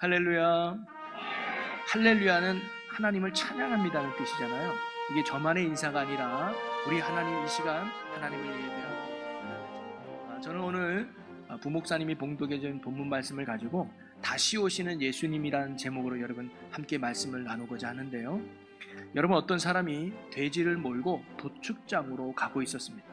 할렐루야. 할렐루야는 하나님을 찬양합니다는 뜻이잖아요. 이게 저만의 인사가 아니라 우리 하나님 이 시간 하나님을 예배하고, 저는 오늘 부목사님이 봉독해 준 본문 말씀을 가지고 다시 오시는 예수님이라는 제목으로 여러분 함께 말씀을 나누고자 하는데요. 여러분, 어떤 사람이 돼지를 몰고 도축장으로 가고 있었습니다.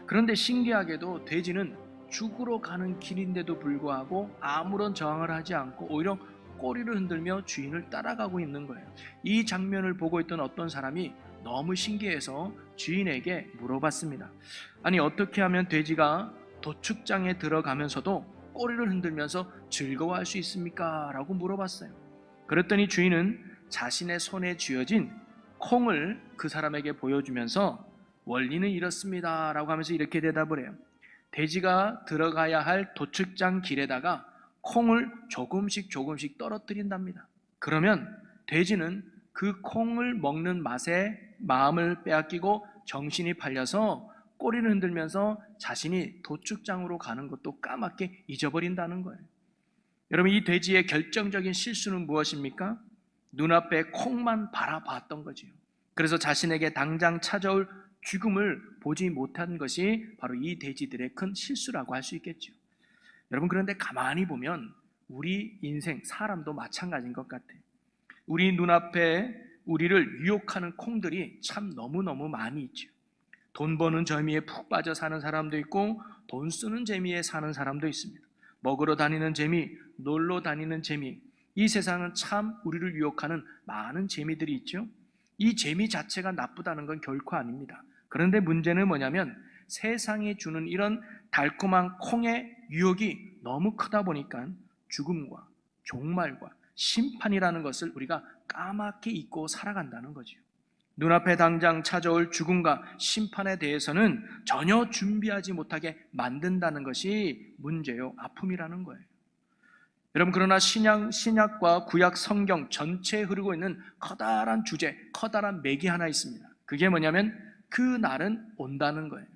그런데 신기하게도 돼지는 죽으러 가는 길인데도 불구하고 아무런 저항을 하지 않고 오히려 꼬리를 흔들며 주인을 따라가고 있는 거예요. 이 장면을 보고 있던 어떤 사람이 너무 신기해서 주인에게 물어봤습니다. 아니, 어떻게 하면 돼지가 도축장에 들어가면서도 꼬리를 흔들면서 즐거워할 수 있습니까? 라고 물어봤어요. 그랬더니 주인은 자신의 손에 쥐어진 콩을 그 사람에게 보여주면서 원리는 이렇습니다 라고 하면서 이렇게 대답을 해요. 돼지가 들어가야 할 도축장 길에다가 콩을 조금씩 떨어뜨린답니다. 그러면 돼지는 그 콩을 먹는 맛에 마음을 빼앗기고 정신이 팔려서 꼬리를 흔들면서 자신이 도축장으로 가는 것도 까맣게 잊어버린다는 거예요. 여러분, 이 돼지의 결정적인 실수는 무엇입니까? 눈앞에 콩만 바라봤던 거지요. 그래서 자신에게 당장 찾아올 죽음을 보지 못한 것이 바로 이 돼지들의 큰 실수라고 할 수 있겠죠. 여러분, 그런데 가만히 보면 우리 인생, 사람도 마찬가지인 것 같아요. 우리 눈앞에 우리를 유혹하는 콩들이 참 너무너무 많이 있죠. 돈 버는 재미에 푹 빠져 사는 사람도 있고 돈 쓰는 재미에 사는 사람도 있습니다. 먹으러 다니는 재미, 놀러 다니는 재미, 이 세상은 참 우리를 유혹하는 많은 재미들이 있죠. 이 재미 자체가 나쁘다는 건 결코 아닙니다. 그런데 문제는 뭐냐면 세상이 주는 이런 달콤한 콩의 유혹이 너무 크다 보니까 죽음과 종말과 심판이라는 것을 우리가 까맣게 잊고 살아간다는 거죠. 눈앞에 당장 찾아올 죽음과 심판에 대해서는 전혀 준비하지 못하게 만든다는 것이 문제요, 아픔이라는 거예요. 여러분, 그러나 신약과 구약 성경 전체에 흐르고 있는 커다란 주제, 커다란 맥이 하나 있습니다. 그게 뭐냐면 그 날은 온다는 거예요.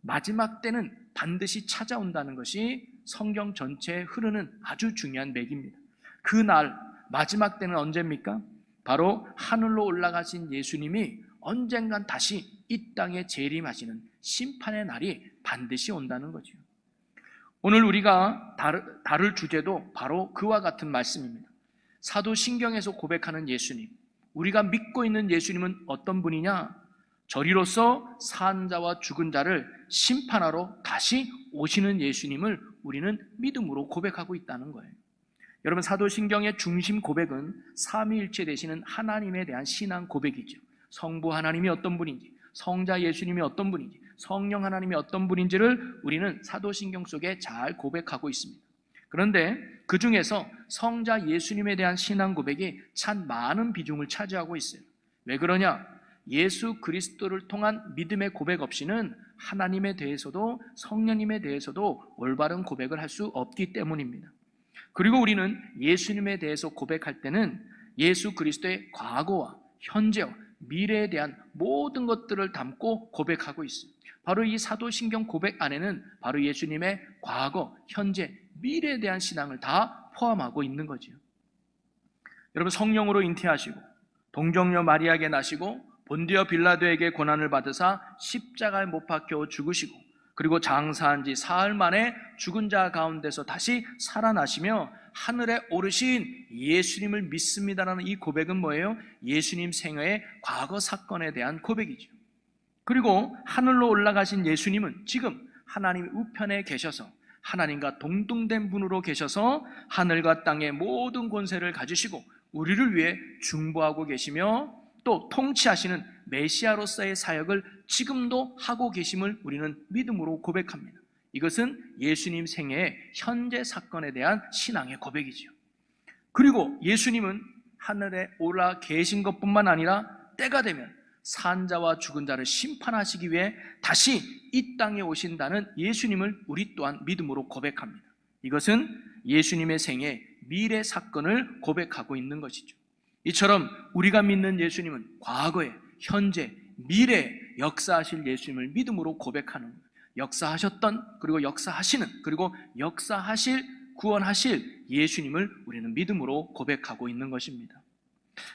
마지막 때는 반드시 찾아온다는 것이 성경 전체에 흐르는 아주 중요한 맥입니다. 그 날, 마지막 때는 언제입니까? 바로 하늘로 올라가신 예수님이 언젠간 다시 이 땅에 재림하시는 심판의 날이 반드시 온다는 거죠. 오늘 우리가 다룰 주제도 바로 그와 같은 말씀입니다. 사도신경에서 고백하는 예수님, 우리가 믿고 있는 예수님은 어떤 분이냐? 저리로서 산 자와 죽은 자를 심판하러 다시 오시는 예수님을 우리는 믿음으로 고백하고 있다는 거예요. 여러분, 사도신경의 중심 고백은 삼위일체 되시는 하나님에 대한 신앙 고백이죠. 성부 하나님이 어떤 분인지, 성자 예수님이 어떤 분인지, 성령 하나님이 어떤 분인지를 우리는 사도신경 속에 잘 고백하고 있습니다. 그런데 그 중에서 성자 예수님에 대한 신앙 고백이 참 많은 비중을 차지하고 있어요. 왜 그러냐? 예수 그리스도를 통한 믿음의 고백 없이는 하나님에 대해서도 성령님에 대해서도 올바른 고백을 할 수 없기 때문입니다. 그리고 우리는 예수님에 대해서 고백할 때는 예수 그리스도의 과거와 현재와 미래에 대한 모든 것들을 담고 고백하고 있어요. 바로 이 사도신경 고백 안에는 바로 예수님의 과거, 현재, 미래에 대한 신앙을 다 포함하고 있는 거죠. 여러분, 성령으로 잉태하시고 동정녀 마리아에게 나시고 본디오 빌라도에게 고난을 받으사 십자가에 못 박혀 죽으시고 그리고 장사한 지 사흘 만에 죽은 자 가운데서 다시 살아나시며 하늘에 오르신 예수님을 믿습니다라는 이 고백은 뭐예요? 예수님 생애의 과거 사건에 대한 고백이죠. 그리고 하늘로 올라가신 예수님은 지금 하나님 우편에 계셔서 하나님과 동등된 분으로 계셔서 하늘과 땅의 모든 권세를 가지시고 우리를 위해 중보하고 계시며 또 통치하시는 메시아로서의 사역을 지금도 하고 계심을 우리는 믿음으로 고백합니다. 이것은 예수님 생애의 현재 사건에 대한 신앙의 고백이지요. 그리고 예수님은 하늘에 올라 계신 것뿐만 아니라 때가 되면 산자와 죽은 자를 심판하시기 위해 다시 이 땅에 오신다는 예수님을 우리 또한 믿음으로 고백합니다. 이것은 예수님의 생애 미래 사건을 고백하고 있는 것이죠. 이처럼 우리가 믿는 예수님은 과거에, 현재, 미래에 역사하실 예수님을 믿음으로 고백하는, 역사하셨던, 그리고 역사하시는, 그리고 역사하실 구원하실 예수님을 우리는 믿음으로 고백하고 있는 것입니다.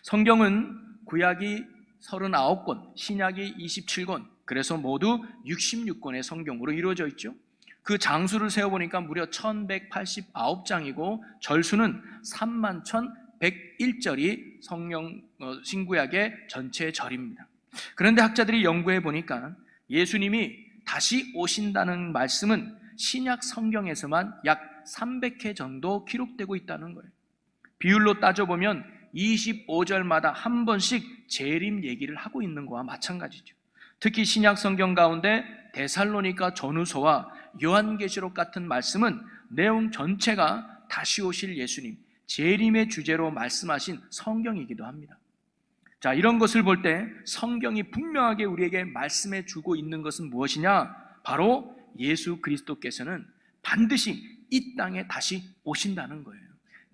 성경은 구약이 39권, 신약이 27권, 그래서 모두 66권의 성경으로 이루어져 있죠. 그 장수를 세어보니까 무려 1189장이고 절수는 31,101절이 성경 신구약의 전체 절입니다. 그런데 학자들이 연구해 보니까 예수님이 다시 오신다는 말씀은 신약 성경에서만 약 300회 정도 기록되고 있다는 거예요. 비율로 따져보면 25절마다 한 번씩 재림 얘기를 하고 있는 거와 마찬가지죠. 특히 신약 성경 가운데 데살로니가 전후서와 요한계시록 같은 말씀은 내용 전체가 다시 오실 예수님, 재림의 주제로 말씀하신 성경이기도 합니다. 자, 이런 것을 볼 때 성경이 분명하게 우리에게 말씀해 주고 있는 것은 무엇이냐? 바로 예수 그리스도께서는 반드시 이 땅에 다시 오신다는 거예요.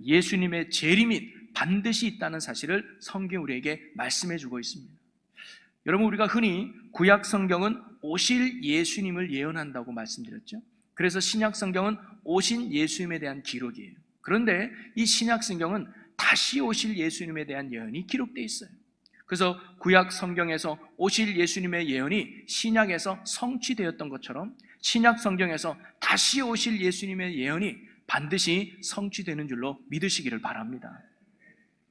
예수님의 재림이 반드시 있다는 사실을 성경 우리에게 말씀해 주고 있습니다. 여러분, 우리가 흔히 구약 성경은 오실 예수님을 예언한다고 말씀드렸죠. 그래서 신약 성경은 오신 예수님에 대한 기록이에요. 그런데 이 신약 성경은 다시 오실 예수님에 대한 예언이 기록되어 있어요. 그래서 구약 성경에서 오실 예수님의 예언이 신약에서 성취되었던 것처럼 신약 성경에서 다시 오실 예수님의 예언이 반드시 성취되는 줄로 믿으시기를 바랍니다.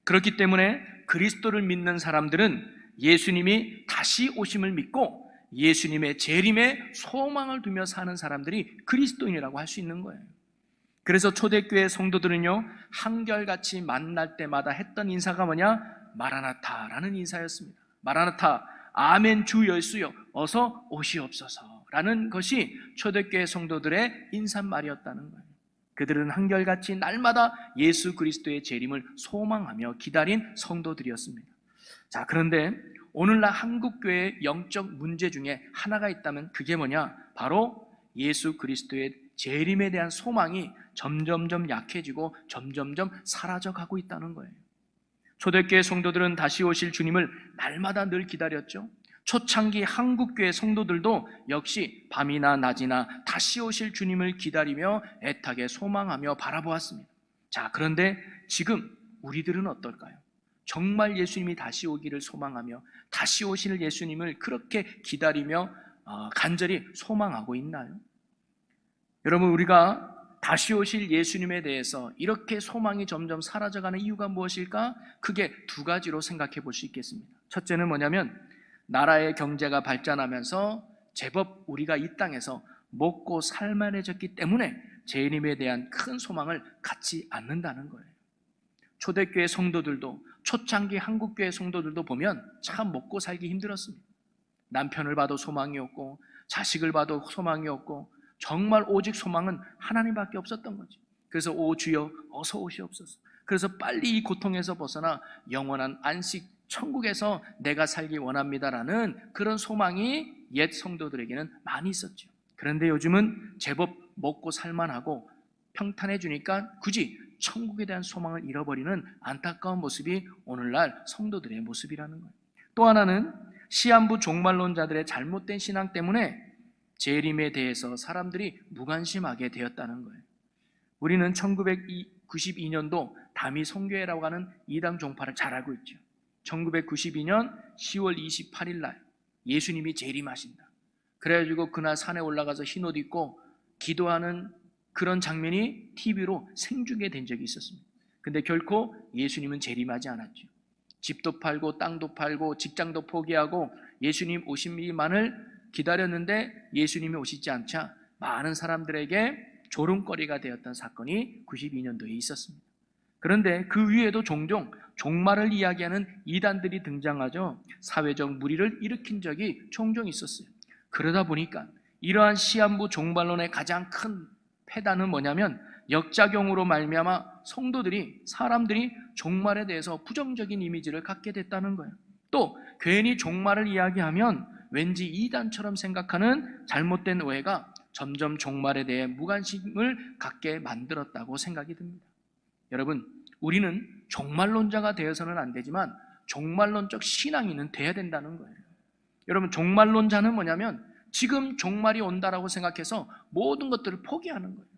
그렇기 때문에 그리스도를 믿는 사람들은 예수님이 다시 오심을 믿고 예수님의 재림에 소망을 두며 사는 사람들이 그리스도인이라고 할 수 있는 거예요. 그래서 초대교회 성도들은요, 한결같이 만날 때마다 했던 인사가 뭐냐? 마라나타라는 인사였습니다. 마라나타, 아멘 주 예수여 어서 오시옵소서라는 것이 초대교회 성도들의 인사말이었다는 거예요. 그들은 한결같이 날마다 예수 그리스도의 재림을 소망하며 기다린 성도들이었습니다. 자, 그런데 오늘날 한국교회의 영적 문제 중에 하나가 있다면 그게 뭐냐? 바로 예수 그리스도의 재림에 대한 소망이 점점점 약해지고 점점점 사라져가고 있다는 거예요. 초대교회 성도들은 다시 오실 주님을 날마다 늘 기다렸죠. 초창기 한국교회 성도들도 역시 밤이나 낮이나 다시 오실 주님을 기다리며 애타게 소망하며 바라보았습니다. 자, 그런데 지금 우리들은 어떨까요? 정말 예수님이 다시 오기를 소망하며 다시 오실 예수님을 그렇게 기다리며 간절히 소망하고 있나요? 여러분, 우리가 다시 오실 예수님에 대해서 이렇게 소망이 점점 사라져가는 이유가 무엇일까? 크게 두 가지로 생각해 볼 수 있겠습니다. 첫째는 뭐냐면 나라의 경제가 발전하면서 제법 우리가 이 땅에서 먹고 살만해졌기 때문에 재림에 대한 큰 소망을 갖지 않는다는 거예요. 초대교회 성도들도 초창기 한국교회 성도들도 보면 참 먹고 살기 힘들었습니다. 남편을 봐도 소망이 없고 자식을 봐도 소망이 없고 정말 오직 소망은 하나님밖에 없었던 거죠. 그래서 오 주여 어서 오시옵소서. 그래서 빨리 이 고통에서 벗어나 영원한 안식 천국에서 내가 살기 원합니다라는 그런 소망이 옛 성도들에게는 많이 있었죠. 그런데 요즘은 제법 먹고 살만하고 평탄해지니까 굳이 천국에 대한 소망을 잃어버리는 안타까운 모습이 오늘날 성도들의 모습이라는 거예요. 또 하나는 시한부 종말론자들의 잘못된 신앙 때문에 재림에 대해서 사람들이 무관심하게 되었다는 거예요. 우리는 1992년도 다미 선교회라고 하는 이단 종파를 잘 알고 있죠. 1992년 10월 28일 날 예수님이 재림하신다. 그래가지고 그날 산에 올라가서 흰옷 입고 기도하는 그런 장면이 TV로 생중계된 적이 있었습니다. 근데 결코 예수님은 재림하지 않았죠. 집도 팔고 땅도 팔고 직장도 포기하고 예수님 오심만을 기다렸는데 예수님이 오시지 않자 많은 사람들에게 조롱거리가 되었던 사건이 92년도에 있었습니다. 그런데 그 위에도 종종 종말을 이야기하는 이단들이 등장하죠. 사회적 물의를 일으킨 적이 종종 있었어요. 그러다 보니까 이러한 시한부 종말론의 가장 큰 폐단은 뭐냐면 역작용으로 말미암아 사람들이 종말에 대해서 부정적인 이미지를 갖게 됐다는 거예요. 또 괜히 종말을 이야기하면 왠지 이단처럼 생각하는 잘못된 오해가 점점 종말에 대해 무관심을 갖게 만들었다고 생각이 듭니다. 여러분, 우리는 종말론자가 되어서는 안 되지만 종말론적 신앙인은 돼야 된다는 거예요. 여러분, 종말론자는 뭐냐면 지금 종말이 온다라고 생각해서 모든 것들을 포기하는 거예요.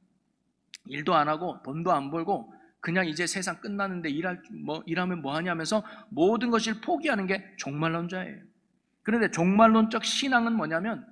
일도 안 하고 돈도 안 벌고 그냥 이제 세상 끝나는데 일하면 뭐 하냐면서 모든 것을 포기하는 게 종말론자예요. 그런데 종말론적 신앙은 뭐냐면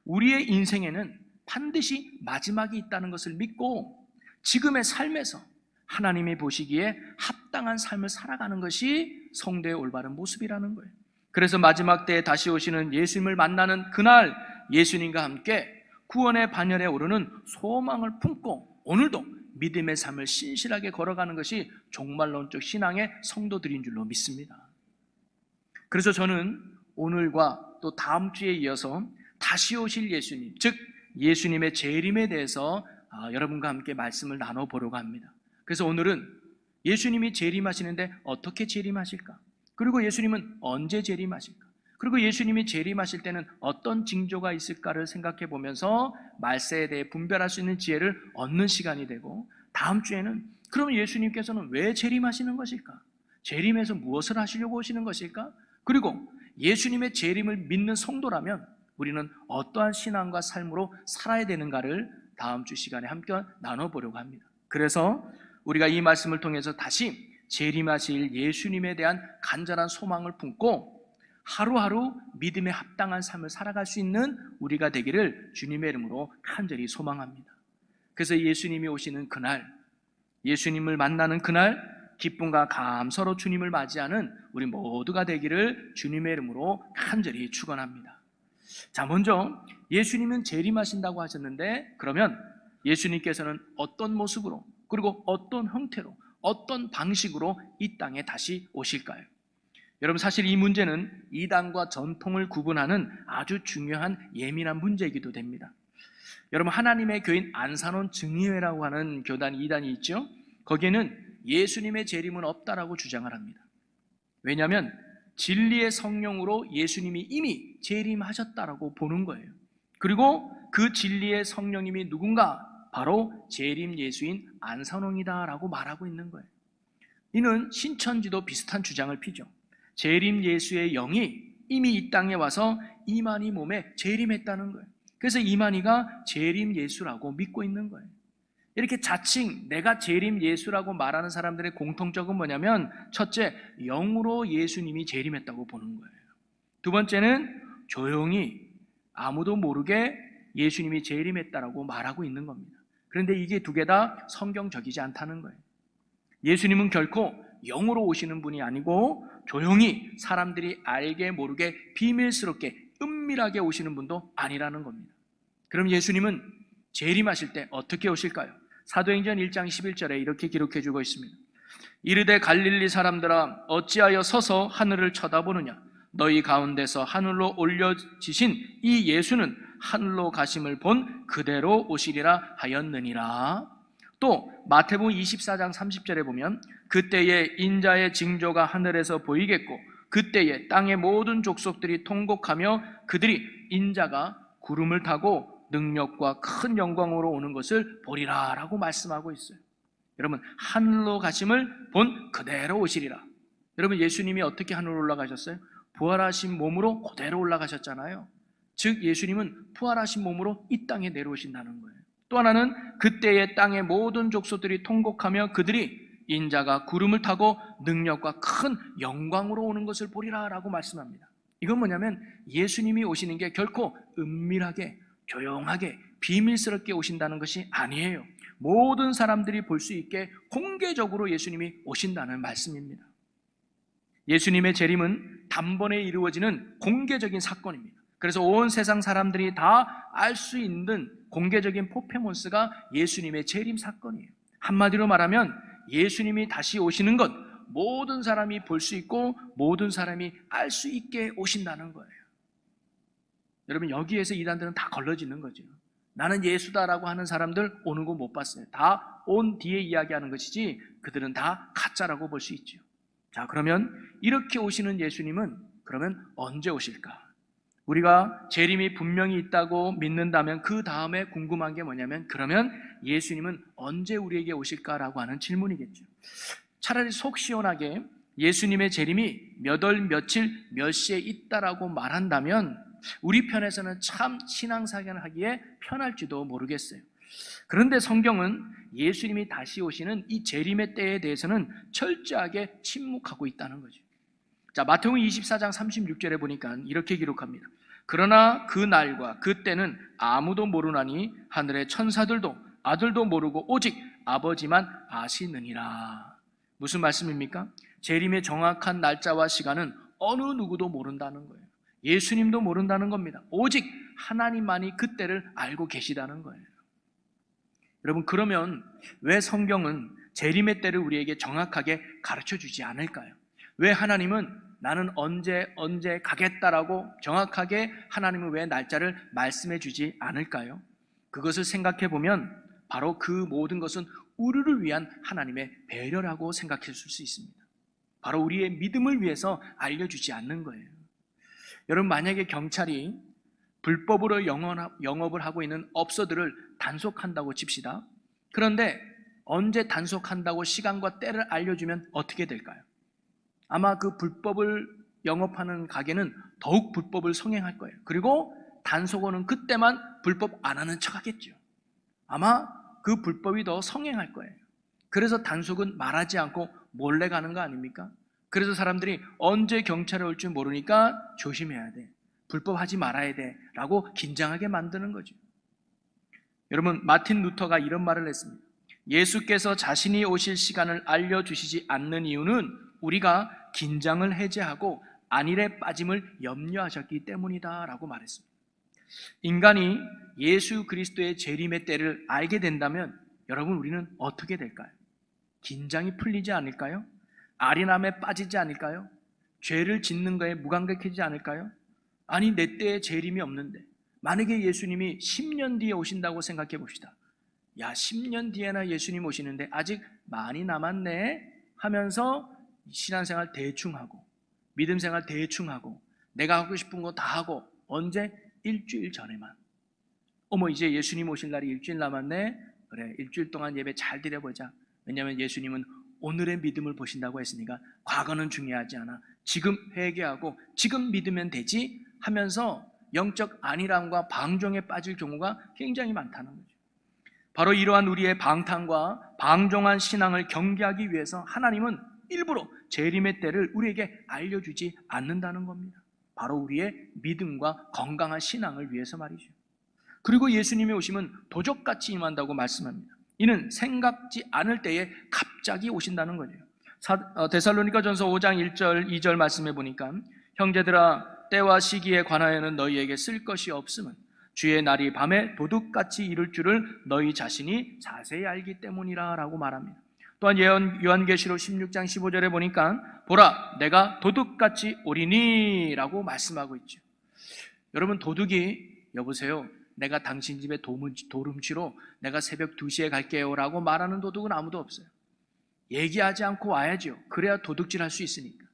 우리의 인생에는 반드시 마지막이 있다는 것을 믿고 지금의 삶에서 하나님이 보시기에 합당한 삶을 살아가는 것이 성도의 올바른 모습이라는 거예요. 그래서 마지막 때에 다시 오시는 예수님을 만나는 그날 예수님과 함께 구원의 반열에 오르는 소망을 품고 오늘도 믿음의 삶을 신실하게 걸어가는 것이 종말론적 신앙의 성도들인 줄로 믿습니다. 그래서 저는 오늘과 또 다음 주에 이어서 다시 오실 예수님, 즉 예수님의 재림에 대해서 여러분과 함께 말씀을 나눠보려고 합니다. 그래서 오늘은 예수님이 재림하시는데 어떻게 재림하실까? 그리고 예수님은 언제 재림하실까? 그리고 예수님이 재림하실 때는 어떤 징조가 있을까를 생각해 보면서 말세에 대해 분별할 수 있는 지혜를 얻는 시간이 되고, 다음 주에는 그럼 예수님께서는 왜 재림하시는 것일까? 재림해서 무엇을 하시려고 오시는 것일까? 그리고 예수님의 재림을 믿는 성도라면 우리는 어떠한 신앙과 삶으로 살아야 되는가를 다음 주 시간에 함께 나눠보려고 합니다. 그래서 우리가 이 말씀을 통해서 다시 재림하실 예수님에 대한 간절한 소망을 품고 하루하루 믿음에 합당한 삶을 살아갈 수 있는 우리가 되기를 주님의 이름으로 간절히 소망합니다. 그래서 예수님이 오시는 그날, 예수님을 만나는 그날 기쁨과 감사로 주님을 맞이하는 우리 모두가 되기를 주님의 이름으로 간절히 축원합니다. 자, 먼저 예수님은 재림하신다고 하셨는데, 그러면 예수님께서는 어떤 모습으로, 그리고 어떤 형태로, 어떤 방식으로 이 땅에 다시 오실까요? 여러분, 사실 이 문제는 이단과 전통을 구분하는 아주 중요한 예민한 문제이기도 됩니다. 여러분, 하나님의 교인 안산원 증의회라고 하는 교단 이단이 있죠. 거기에는 예수님의 재림은 없다라고 주장을 합니다. 왜냐하면 진리의 성령으로 예수님이 이미 재림하셨다라고 보는 거예요. 그리고 그 진리의 성령님이 누군가? 바로 재림 예수인 안산원이다라고 말하고 있는 거예요. 이는 신천지도 비슷한 주장을 피죠. 재림 예수의 영이 이미 이 땅에 와서 이만희 몸에 재림했다는 거예요. 그래서 이만희가 재림 예수라고 믿고 있는 거예요. 이렇게 자칭 내가 재림 예수라고 말하는 사람들의 공통점은 뭐냐면, 첫째, 영으로 예수님이 재림했다고 보는 거예요. 두 번째는 조용히 아무도 모르게 예수님이 재림했다라고 말하고 있는 겁니다. 그런데 이게 두 개 다 성경적이지 않다는 거예요. 예수님은 결코 영으로 오시는 분이 아니고 조용히 사람들이 알게 모르게 비밀스럽게 은밀하게 오시는 분도 아니라는 겁니다. 그럼 예수님은 재림하실 때 어떻게 오실까요? 사도행전 1장 11절에 이렇게 기록해 주고 있습니다. 이르되 갈릴리 사람들아 어찌하여 서서 하늘을 쳐다보느냐? 너희 가운데서 하늘로 올려지신 이 예수는 하늘로 가심을 본 그대로 오시리라 하였느니라. 또 마태복음 24장 30절에 보면 그때에 인자의 징조가 하늘에서 보이겠고 그때에 땅의 모든 족속들이 통곡하며 그들이 인자가 구름을 타고 능력과 큰 영광으로 오는 것을 보리라 라고 말씀하고 있어요. 여러분, 하늘로 가심을 본 그대로 오시리라. 여러분, 예수님이 어떻게 하늘로 올라가셨어요? 부활하신 몸으로 그대로 올라가셨잖아요. 즉 예수님은 부활하신 몸으로 이 땅에 내려오신다는 거예요. 또 하나는 그때의 땅의 모든 족속들이 통곡하며 그들이 인자가 구름을 타고 능력과 큰 영광으로 오는 것을 보리라 라고 말씀합니다. 이건 뭐냐면 예수님이 오시는 게 결코 은밀하게 조용하게 비밀스럽게 오신다는 것이 아니에요. 모든 사람들이 볼 수 있게 공개적으로 예수님이 오신다는 말씀입니다. 예수님의 재림은 단번에 이루어지는 공개적인 사건입니다. 그래서 온 세상 사람들이 다 알 수 있는 공개적인 퍼포먼스가 예수님의 재림 사건이에요. 한마디로 말하면 예수님이 다시 오시는 것, 모든 사람이 볼 수 있고 모든 사람이 알 수 있게 오신다는 거예요. 여러분, 여기에서 이단들은 다 걸러지는 거죠. 나는 예수다라고 하는 사람들 오는 거 못 봤어요. 다 온 뒤에 이야기하는 것이지 그들은 다 가짜라고 볼 수 있죠. 자, 그러면 이렇게 오시는 예수님은 그러면 언제 오실까? 우리가 재림이 분명히 있다고 믿는다면 그 다음에 궁금한 게 뭐냐면, 그러면 예수님은 언제 우리에게 오실까라고 하는 질문이겠죠. 차라리 속 시원하게 예수님의 재림이 몇 월 며칠 몇 시에 있다라고 말한다면 우리 편에서는 참 신앙생활을 하기에 편할지도 모르겠어요. 그런데 성경은 예수님이 다시 오시는 이 재림의 때에 대해서는 철저하게 침묵하고 있다는 거죠. 자, 마태복음 24장 36절에 보니까 이렇게 기록합니다. 그러나 그 날과 그 때는 아무도 모르나니 하늘의 천사들도 아들도 모르고 오직 아버지만 아시느니라. 무슨 말씀입니까? 재림의 정확한 날짜와 시간은 어느 누구도 모른다는 거예요. 예수님도 모른다는 겁니다. 오직 하나님만이 그 때를 알고 계시다는 거예요. 여러분, 그러면 왜 성경은 재림의 때를 우리에게 정확하게 가르쳐 주지 않을까요? 왜 하나님은 나는 언제 가겠다라고 정확하게 하나님은 왜 날짜를 말씀해 주지 않을까요? 그것을 생각해 보면 바로 그 모든 것은 우리를 위한 하나님의 배려라고 생각할 수 있습니다. 바로 우리의 믿음을 위해서 알려주지 않는 거예요. 여러분, 만약에 경찰이 불법으로 영업을 하고 있는 업소들을 단속한다고 칩시다. 그런데 언제 단속한다고 시간과 때를 알려주면 어떻게 될까요? 아마 그 불법을 영업하는 가게는 더욱 불법을 성행할 거예요. 그리고 단속원은 그때만 불법 안 하는 척 하겠죠. 아마 그 불법이 더 성행할 거예요. 그래서 단속은 말하지 않고 몰래 가는 거 아닙니까? 그래서 사람들이 언제 경찰이 올 줄 모르니까 조심해야 돼, 불법하지 말아야 돼 라고 긴장하게 만드는 거죠. 여러분, 마틴 루터가 이런 말을 했습니다. 예수께서 자신이 오실 시간을 알려주시지 않는 이유는 우리가 긴장을 해제하고 안일에 빠짐을 염려하셨기 때문이다 라고 말했습니다. 인간이 예수 그리스도의 재림의 때를 알게 된다면 여러분, 우리는 어떻게 될까요? 긴장이 풀리지 않을까요? 아련함에 빠지지 않을까요? 죄를 짓는 거에 무감각해지지 않을까요? 아니, 내 때에 재림이 없는데 만약에 예수님이 10년 뒤에 오신다고 생각해 봅시다. 야, 10년 뒤에나 예수님 오시는데 아직 많이 남았네 하면서 신앙생활 대충 하고 믿음생활 대충 하고 내가 하고 싶은 거 다 하고 언제? 일주일 전에만. 어머, 이제 예수님 오실 날이 일주일 남았네. 그래, 일주일 동안 예배 잘 드려보자. 왜냐하면 예수님은 오늘의 믿음을 보신다고 했으니까 과거는 중요하지 않아. 지금 회개하고 지금 믿으면 되지 하면서 영적 안일함과 방종에 빠질 경우가 굉장히 많다는 거죠. 바로 이러한 우리의 방탕과 방종한 신앙을 경계하기 위해서 하나님은 일부러 재림의 때를 우리에게 알려주지 않는다는 겁니다. 바로 우리의 믿음과 건강한 신앙을 위해서 말이죠. 그리고 예수님이 오시면 도적같이 임한다고 말씀합니다. 이는 생각지 않을 때에 갑자기 오신다는 거죠. 데살로니가전서 5장 1절 2절 말씀해 보니까 형제들아, 때와 시기에 관하여는 너희에게 쓸 것이 없음은 주의 날이 밤에 도둑같이 이룰 줄을 너희 자신이 자세히 알기 때문이라 라고 말합니다. 또한 요한계시록 16장 15절에 보니까 보라, 내가 도둑같이 오리니 라고 말씀하고 있죠. 여러분, 도둑이 여보세요, 내가 당신 집에 도름치러 내가 새벽 2시에 갈게요 라고 말하는 도둑은 아무도 없어요. 얘기하지 않고 와야죠. 그래야 도둑질할 수 있으니까.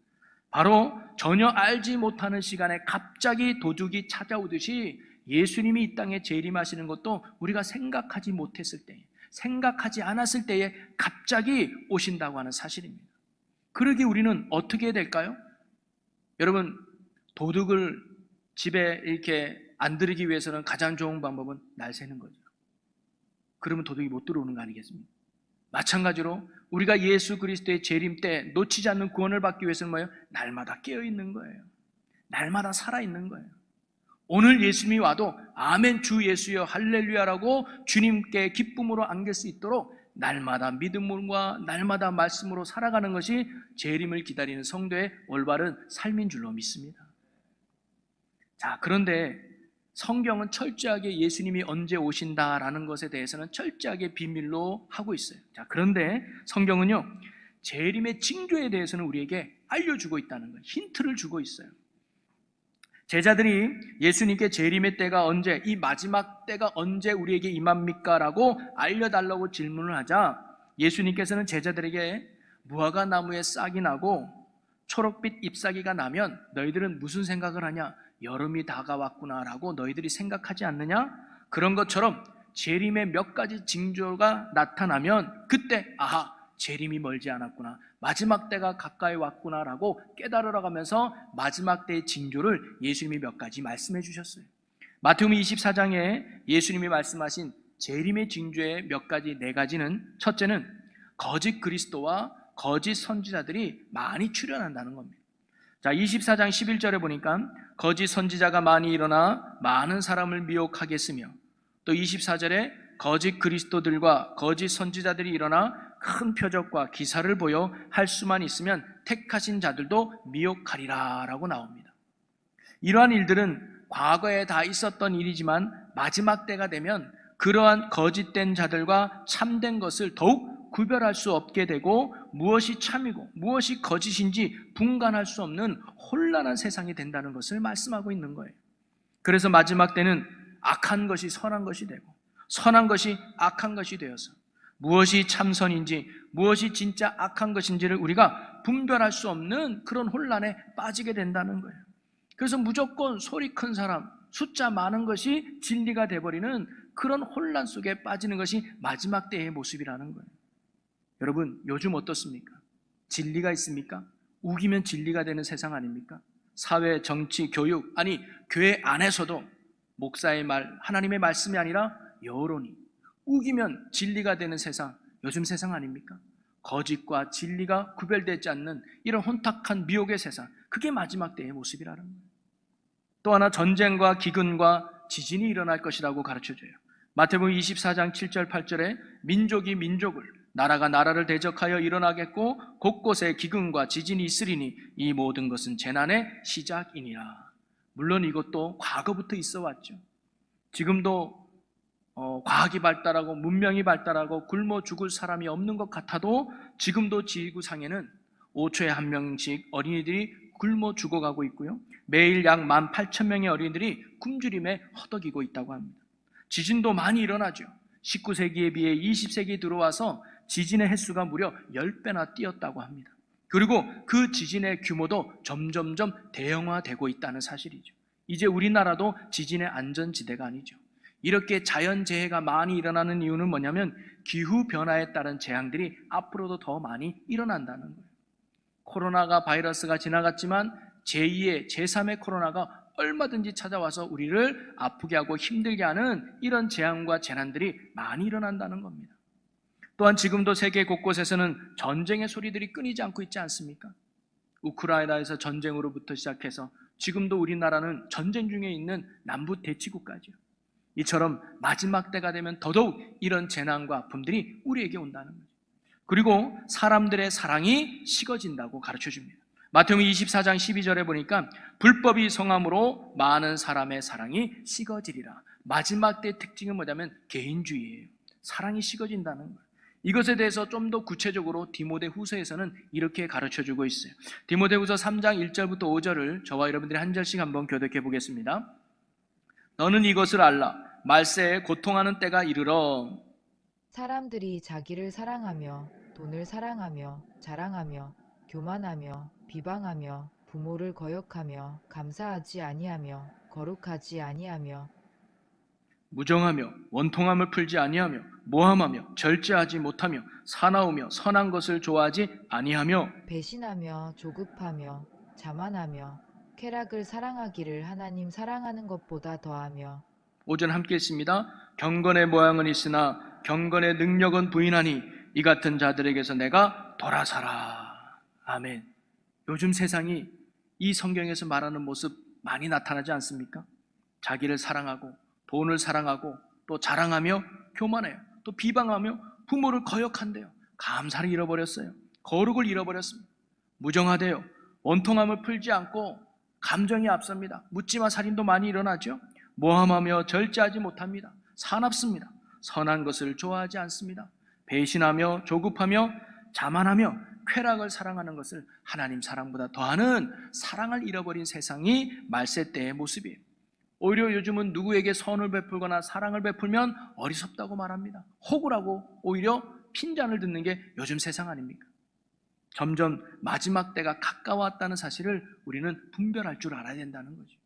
바로 전혀 알지 못하는 시간에 갑자기 도둑이 찾아오듯이 예수님이 이 땅에 재림하시는 것도 우리가 생각하지 못했을 때, 생각하지 않았을 때에 갑자기 오신다고 하는 사실입니다. 그러기 우리는 어떻게 해야 될까요? 여러분, 도둑을 집에 이렇게 안 들이기 위해서는 가장 좋은 방법은 날 새는 거죠. 그러면 도둑이 못 들어오는 거 아니겠습니까? 마찬가지로 우리가 예수 그리스도의 재림 때 놓치지 않는 구원을 받기 위해서는 뭐예요? 날마다 깨어있는 거예요. 날마다 살아있는 거예요. 오늘 예수님이 와도 아멘 주 예수여 할렐루야라고 주님께 기쁨으로 안길 수 있도록 날마다 믿음과 날마다 말씀으로 살아가는 것이 재림을 기다리는 성도의 올바른 삶인 줄로 믿습니다. 자, 그런데 성경은 철저하게 예수님이 언제 오신다라는 것에 대해서는 철저하게 비밀로 하고 있어요. 자, 그런데 성경은요, 재림의 징조에 대해서는 우리에게 알려주고 있다는 거예요. 힌트를 주고 있어요. 제자들이 예수님께 재림의 때가 언제, 이 마지막 때가 언제 우리에게 임합니까? 라고 알려달라고 질문을 하자 예수님께서는 제자들에게 무화과 나무에 싹이 나고 초록빛 잎사귀가 나면 너희들은 무슨 생각을 하냐? 여름이 다가왔구나 라고 너희들이 생각하지 않느냐? 그런 것처럼 재림의 몇 가지 징조가 나타나면 그때 아하, 재림이 멀지 않았구나, 마지막 때가 가까이 왔구나 라고 깨달으러 가면서 마지막 때의 징조를 예수님이 몇 가지 말씀해 주셨어요. 마태복음 24장에 예수님이 말씀하신 재림의 징조의 네 가지는, 첫째는 거짓 그리스도와 거짓 선지자들이 많이 출현한다는 겁니다. 자, 24장 11절에 보니까 거짓 선지자가 많이 일어나 많은 사람을 미혹하겠으며, 또 24절에 거짓 그리스도들과 거짓 선지자들이 일어나 큰 표적과 기사를 보여 할 수만 있으면 택하신 자들도 미혹하리라 라고 나옵니다. 이러한 일들은 과거에 다 있었던 일이지만 마지막 때가 되면 그러한 거짓된 자들과 참된 것을 더욱 구별할 수 없게 되고 무엇이 참이고 무엇이 거짓인지 분간할 수 없는 혼란한 세상이 된다는 것을 말씀하고 있는 거예요. 그래서 마지막 때는 악한 것이 선한 것이 되고 선한 것이 악한 것이 되어서 무엇이 참선인지 무엇이 진짜 악한 것인지를 우리가 분별할 수 없는 그런 혼란에 빠지게 된다는 거예요. 그래서 무조건 소리 큰 사람, 숫자 많은 것이 진리가 돼버리는 그런 혼란 속에 빠지는 것이 마지막 때의 모습이라는 거예요. 여러분, 요즘 어떻습니까? 진리가 있습니까? 우기면 진리가 되는 세상 아닙니까? 사회, 정치, 교육, 아니 교회 안에서도 목사의 말, 하나님의 말씀이 아니라 여론이 우기면 진리가 되는 세상, 요즘 세상 아닙니까? 거짓과 진리가 구별되지 않는 이런 혼탁한 미혹의 세상, 그게 마지막 때의 모습이라는 거예요. 또 하나, 전쟁과 기근과 지진이 일어날 것이라고 가르쳐줘요. 마태복음 24장 7절 8절에 민족이 민족을, 나라가 나라를 대적하여 일어나겠고 곳곳에 기근과 지진이 있으리니 이 모든 것은 재난의 시작이니라. 물론 이것도 과거부터 있어 왔죠. 지금도 과학이 발달하고 문명이 발달하고 굶어 죽을 사람이 없는 것 같아도 지금도 지구상에는 5초에 한 명씩 어린이들이 굶어 죽어가고 있고요, 매일 약 18,000명의 어린이들이 굶주림에 허덕이고 있다고 합니다. 지진도 많이 일어나죠. 19세기에 비해 20세기에 들어와서 지진의 횟수가 무려 10배나 뛰었다고 합니다. 그리고 그 지진의 규모도 점점점 대형화되고 있다는 사실이죠. 이제 우리나라도 지진의 안전지대가 아니죠. 이렇게 자연재해가 많이 일어나는 이유는 뭐냐면 기후변화에 따른 재앙들이 앞으로도 더 많이 일어난다는 거예요. 코로나가 바이러스가 지나갔지만 제2의 제3의 코로나가 얼마든지 찾아와서 우리를 아프게 하고 힘들게 하는 이런 재앙과 재난들이 많이 일어난다는 겁니다. 또한 지금도 세계 곳곳에서는 전쟁의 소리들이 끊이지 않고 있지 않습니까? 우크라이나에서 전쟁으로부터 시작해서 지금도 우리나라는 전쟁 중에 있는 남부 대치국가죠. 이처럼 마지막 때가 되면 더더욱 이런 재난과 아픔들이 우리에게 온다는 거죠. 그리고 사람들의 사랑이 식어진다고 가르쳐줍니다. 마태복음 24장 12절에 보니까 불법이 성함으로 많은 사람의 사랑이 식어지리라. 마지막 때의 특징은 뭐냐면 개인주의예요. 사랑이 식어진다는 거예요. 이것에 대해서 좀 더 구체적으로 디모데후서에서는 이렇게 가르쳐주고 있어요. 디모데후서 3장 1절부터 5절을 저와 여러분들이 한 절씩 한번 교독해 보겠습니다. 너는 이것을 알라. 말세에 고통하는 때가 이르러 사람들이 자기를 사랑하며 돈을 사랑하며 자랑하며 교만하며 비방하며 부모를 거역하며 감사하지 아니하며 거룩하지 아니하며 무정하며 원통함을 풀지 아니하며 모함하며 절제하지 못하며 사나우며 선한 것을 좋아하지 아니하며 배신하며 조급하며 자만하며 쾌락을 사랑하기를 하나님 사랑하는 것보다 더하며 5절 함께 했습니다. 경건의 모양은 있으나 경건의 능력은 부인하니 이 같은 자들에게서 내가 돌아서라. 아멘. 요즘 세상이 이 성경에서 말하는 모습 많이 나타나지 않습니까? 자기를 사랑하고 돈을 사랑하고 또 자랑하며 교만해요. 또 비방하며 부모를 거역한대요. 감사를 잃어버렸어요. 거룩을 잃어버렸습니다. 무정하대요. 원통함을 풀지 않고 감정이 앞섭니다. 묻지마 살인도 많이 일어나죠. 모함하며 절제하지 못합니다. 사납습니다. 선한 것을 좋아하지 않습니다. 배신하며 조급하며 자만하며 쾌락을 사랑하는 것을 하나님 사랑보다 더하는 사랑을 잃어버린 세상이 말세 때의 모습이에요. 오히려 요즘은 누구에게 선을 베풀거나 사랑을 베풀면 어리석다고 말합니다. 혹을 하고 오히려 핀잔을 듣는 게 요즘 세상 아닙니까? 점점 마지막 때가 가까웠다는 사실을 우리는 분별할 줄 알아야 된다는 거죠.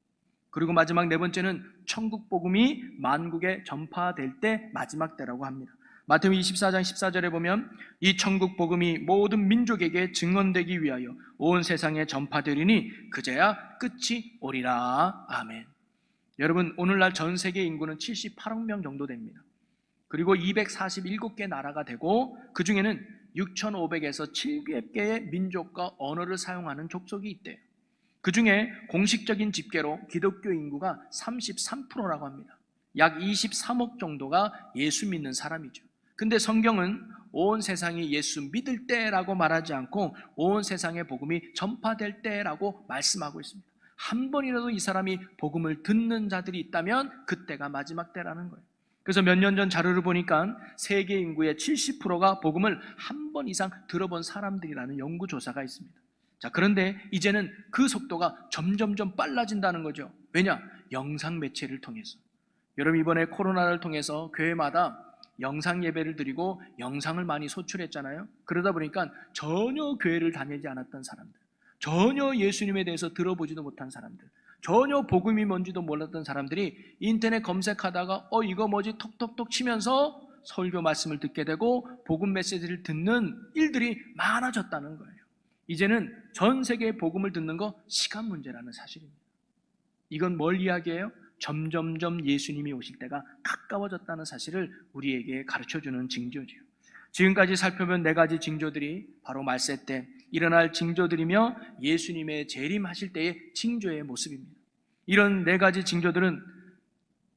그리고 마지막 네 번째는 천국 복음이 만국에 전파될 때 마지막 때라고 합니다. 마태복음 24장 14절에 보면 이 천국 복음이 모든 민족에게 증언되기 위하여 온 세상에 전파되리니 그제야 끝이 오리라. 아멘. 여러분, 오늘날 전 세계 인구는 78억 명 정도 됩니다. 그리고 247개 나라가 되고 그 중에는 6,500에서 700개의 민족과 언어를 사용하는 족속이 있대요. 그 중에 공식적인 집계로 기독교 인구가 33%라고 합니다. 약 23억 정도가 예수 믿는 사람이죠. 근데 성경은 온 세상이 예수 믿을 때라고 말하지 않고 온 세상의 복음이 전파될 때라고 말씀하고 있습니다. 한 번이라도 이 사람이 복음을 듣는 자들이 있다면 그때가 마지막 때라는 거예요. 그래서 몇 년 전 자료를 보니까 세계 인구의 70%가 복음을 한 번 이상 들어본 사람들이라는 연구조사가 있습니다. 자, 그런데 이제는 그 속도가 점점점 빨라진다는 거죠. 왜냐? 영상 매체를 통해서. 여러분, 이번에 코로나를 통해서 교회마다 영상 예배를 드리고 영상을 많이 소출했잖아요. 그러다 보니까 전혀 교회를 다니지 않았던 사람들, 전혀 예수님에 대해서 들어보지도 못한 사람들, 전혀 복음이 뭔지도 몰랐던 사람들이 인터넷 검색하다가 이거 뭐지 톡톡톡 치면서 설교 말씀을 듣게 되고 복음 메시지를 듣는 일들이 많아졌다는 거예요. 이제는 전 세계에 복음을 듣는 거 시간 문제라는 사실입니다. 이건 뭘 이야기해요? 점점점 예수님이 오실 때가 가까워졌다는 사실을 우리에게 가르쳐주는 징조죠. 지금까지 살펴본 4가지 징조들이 바로 말세 때 일어날 징조들이며 예수님의 재림하실 때의 징조의 모습입니다. 이런 4가지 징조들은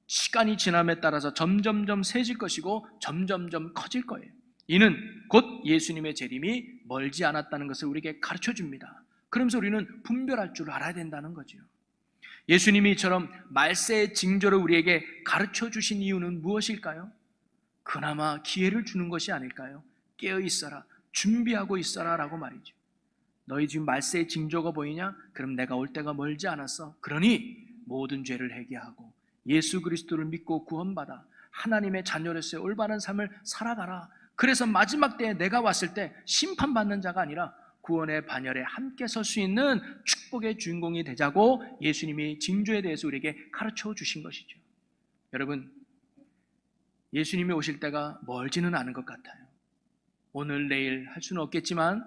시간이 지남에 따라서 점점점 세질 것이고 점점점 커질 거예요. 이는 곧 예수님의 재림이 멀지 않았다는 것을 우리에게 가르쳐줍니다. 그러면서 우리는 분별할 줄 알아야 된다는 거죠. 예수님이 이처럼 말세의 징조를 우리에게 가르쳐 주신 이유는 무엇일까요? 그나마 기회를 주는 것이 아닐까요? 깨어 있어라, 준비하고 있어라 라고 말이죠. 너희 지금 말세의 징조가 보이냐? 그럼 내가 올 때가 멀지 않았어. 그러니 모든 죄를 회개하고 예수 그리스도를 믿고 구원받아 하나님의 자녀로서의 올바른 삶을 살아가라. 그래서 마지막 때에 내가 왔을 때 심판받는 자가 아니라 구원의 반열에 함께 설 수 있는 축복의 주인공이 되자고 예수님이 징조에 대해서 우리에게 가르쳐 주신 것이죠. 여러분, 예수님이 오실 때가 멀지는 않은 것 같아요. 오늘 내일 할 수는 없겠지만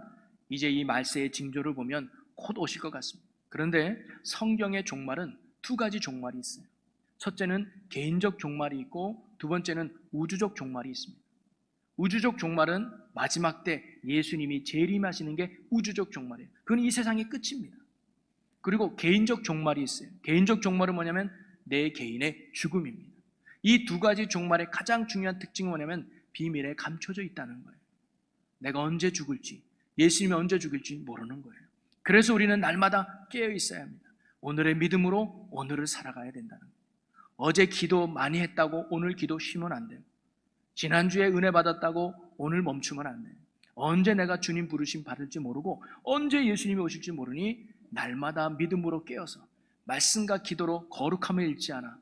이제 이 말세의 징조를 보면 곧 오실 것 같습니다. 그런데 성경의 종말은 2가지 종말이 있어요. 첫째는 개인적 종말이 있고 두 번째는 우주적 종말이 있습니다. 우주적 종말은 마지막 때 예수님이 재림하시는 게 우주적 종말이에요. 그건 이 세상의 끝입니다. 그리고 개인적 종말이 있어요. 개인적 종말은 뭐냐면 내 개인의 죽음입니다. 이 2가지 종말의 가장 중요한 특징은 뭐냐면 비밀에 감춰져 있다는 거예요. 내가 언제 죽을지, 예수님이 언제 죽을지 모르는 거예요. 그래서 우리는 날마다 깨어 있어야 합니다. 오늘의 믿음으로 오늘을 살아가야 된다는 거예요. 어제 기도 많이 했다고 오늘 기도 쉬면 안 돼요. 지난주에 은혜 받았다고 오늘 멈추면 안 돼요. 언제 내가 주님 부르심 받을지 모르고 언제 예수님이 오실지 모르니 날마다 믿음으로 깨어서 말씀과 기도로 거룩함을 잃지 않아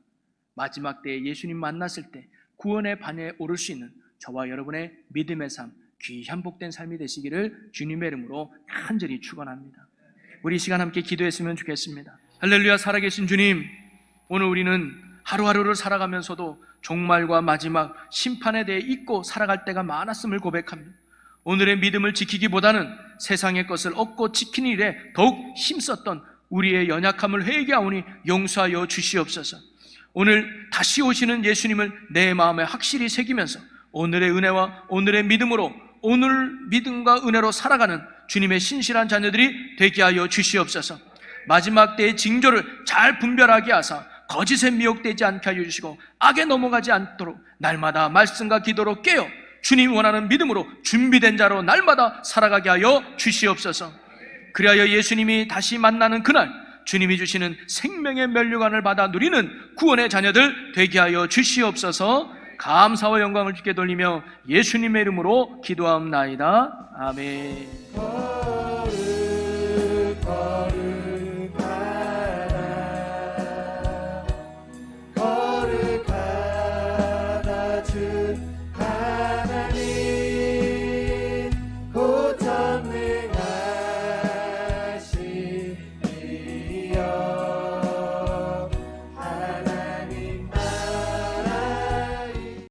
마지막 때에 예수님 만났을 때 구원의 반열에 오를 수 있는 저와 여러분의 믿음의 삶, 귀한 복된 삶이 되시기를 주님의 이름으로 간절히 축원합니다. 우리 이 시간 함께 기도했으면 좋겠습니다. 할렐루야. 살아계신 주님, 오늘 우리는 하루하루를 살아가면서도 종말과 마지막 심판에 대해 잊고 살아갈 때가 많았음을 고백합니다. 오늘의 믿음을 지키기보다는 세상의 것을 얻고 지키는 일에 더욱 힘썼던 우리의 연약함을 회개하오니 용서하여 주시옵소서. 오늘 다시 오시는 예수님을 내 마음에 확실히 새기면서 오늘의 은혜와 오늘의 믿음으로 오늘 믿음과 은혜로 살아가는 주님의 신실한 자녀들이 되게 하여 주시옵소서. 마지막 때의 징조를 잘 분별하게 하사 거짓에 미혹되지 않게 하여 주시고 악에 넘어가지 않도록 날마다 말씀과 기도로 깨어 주님이 원하는 믿음으로 준비된 자로 날마다 살아가게 하여 주시옵소서. 그리하여 예수님이 다시 만나는 그날 주님이 주시는 생명의 면류관을 받아 누리는 구원의 자녀들 되게 하여 주시옵소서. 감사와 영광을 주께 돌리며 예수님의 이름으로 기도하옵나이다. 아멘.